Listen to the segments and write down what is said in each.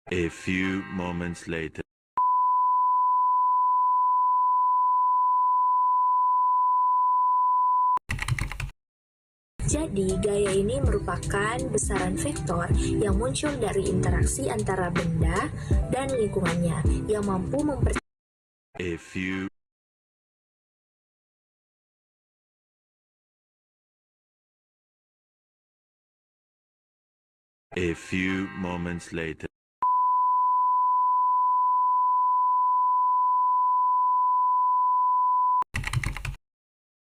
A few moments later. Jadi, gaya ini merupakan besaran vektor yang muncul dari interaksi antara benda dan lingkungannya yang mampu A few moments later.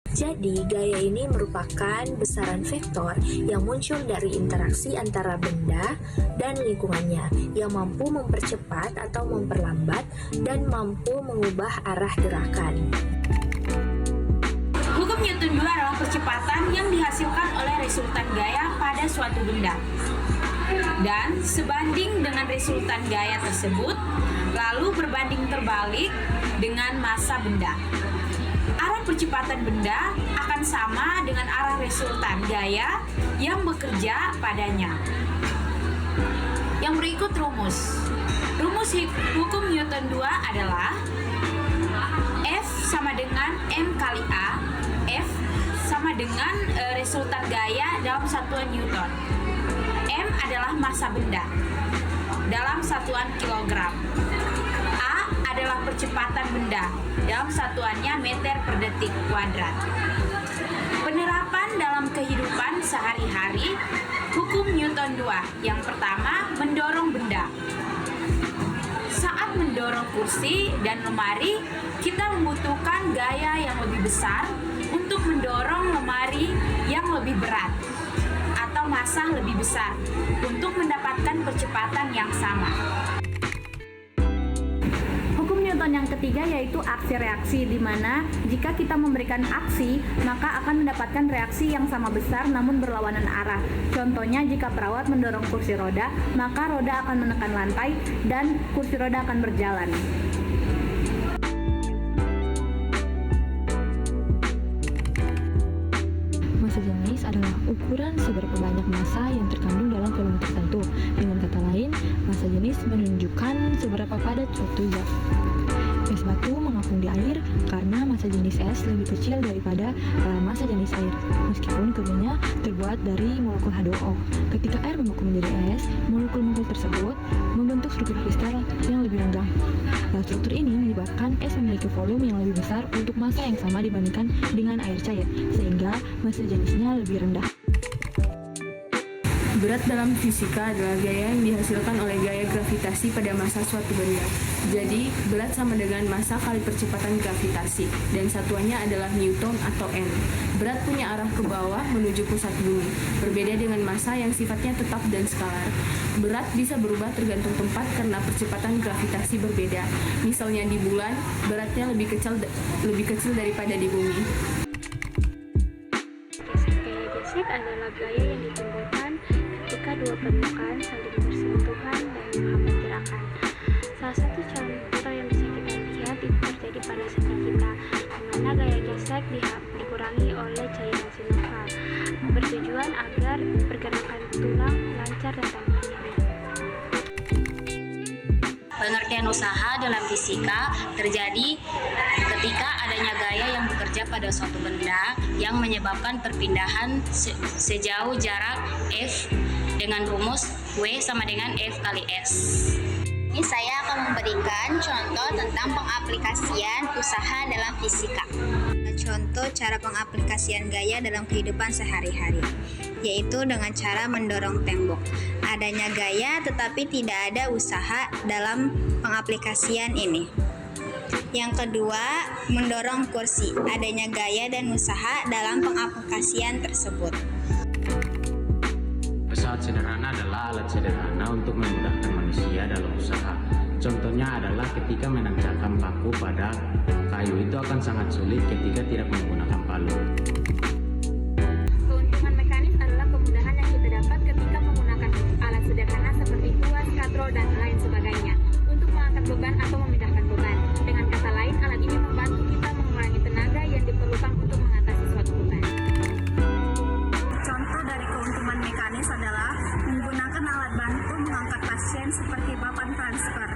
Jadi, gaya ini merupakan besaran vektor yang muncul dari interaksi antara benda dan lingkungannya yang mampu mempercepat atau memperlambat dan mampu mengubah arah gerakan. Hukum Newton 2 adalah percepatan yang dihasilkan oleh resultan gaya pada suatu benda. Dan sebanding dengan resultan gaya tersebut, lalu berbanding terbalik dengan massa benda. Arah percepatan benda akan sama dengan arah resultan gaya yang bekerja padanya. Yang berikut rumus. Rumus hukum Newton 2 adalah F sama dengan M kali A. F sama dengan resultan gaya dalam satuan Newton. M adalah massa benda dalam satuan kilogram. A adalah percepatan benda dalam satuannya meter per detik kuadrat. Penerapan dalam kehidupan sehari-hari hukum Newton 2. Yang pertama, mendorong benda. Saat mendorong kursi dan lemari, kita membutuhkan gaya yang lebih besar untuk mendorong lemari yang lebih berat atau massa lebih besar untuk mendapatkan percepatan yang sama. Hukum Newton yang ketiga yaitu aksi reaksi, di mana jika kita memberikan aksi, maka akan mendapatkan reaksi yang sama besar namun berlawanan arah. Contohnya, jika perawat mendorong kursi roda, maka roda akan menekan lantai dan kursi roda akan berjalan. Massa jenis adalah ukuran seberapa banyak massa yang terkandung dalam volume tertentu. Dengan kata lain, massa jenis menunjukkan seberapa padat suatu zat. Es batu mengapung di air karena massa jenis es lebih kecil daripada massa jenis air, meskipun keduanya terbuat dari molekul H2O. Ketika air membeku menjadi es, molekul-molekul tersebut membentuk struktur kristal yang lebih renggang. Struktur ini menyebabkan es memiliki volume yang lebih besar untuk massa yang sama dibandingkan dengan air cair, sehingga massa jenisnya lebih rendah. Berat dalam fisika adalah gaya yang dihasilkan oleh gaya gravitasi pada massa suatu benda. Jadi, berat sama dengan massa kali percepatan gravitasi, dan satuannya adalah Newton atau N. Berat punya arah ke bawah menuju pusat bumi, berbeda dengan massa yang sifatnya tetap dan skalar. Berat bisa berubah tergantung tempat karena percepatan gravitasi berbeda. Misalnya di bulan, beratnya lebih kecil daripada di bumi. Gaya gesek adalah gaya yang ditimbulkan ketika dua permukaan saling bersentuhan dan menghambat gerakan. Salah satu contoh yang bisa kita lihat itu terjadi pada sendi kita, di mana gaya gesek dikurangi oleh cairan sinoval, bertujuan agar pergerakan tulang lancar dan tanpa nyeri. Pengertian usaha dalam fisika terjadi ketika adanya gaya yang bekerja pada suatu benda yang menyebabkan perpindahan sejauh jarak F dengan rumus W sama dengan F kali S. Ini saya akan memberikan contoh tentang pengaplikasian usaha dalam fisika. Contoh cara pengaplikasian gaya dalam kehidupan sehari-hari, yaitu dengan cara mendorong tembok. Adanya gaya tetapi tidak ada usaha dalam pengaplikasian ini. Yang kedua, mendorong kursi. Adanya gaya dan usaha dalam pengaplikasian tersebut. Pesawat sederhana adalah alat sederhana untuk memudahkan manusia dalam usaha. Contohnya adalah ketika menancapkan paku pada kayu, itu akan sangat sulit ketika tidak menggunakan palu. Keuntungan mekanis adalah kemudahan yang kita dapat ketika menggunakan alat sederhana seperti kuas, katrol, dan lain sebagainya untuk mengangkat beban atau memindahkan beban. Dengan kata lain, alat ini membantu kita mengurangi tenaga yang diperlukan untuk mengatasi suatu beban. Contoh dari keuntungan mekanis adalah menggunakan alat bantu mengangkat pasien seperti papan transfer.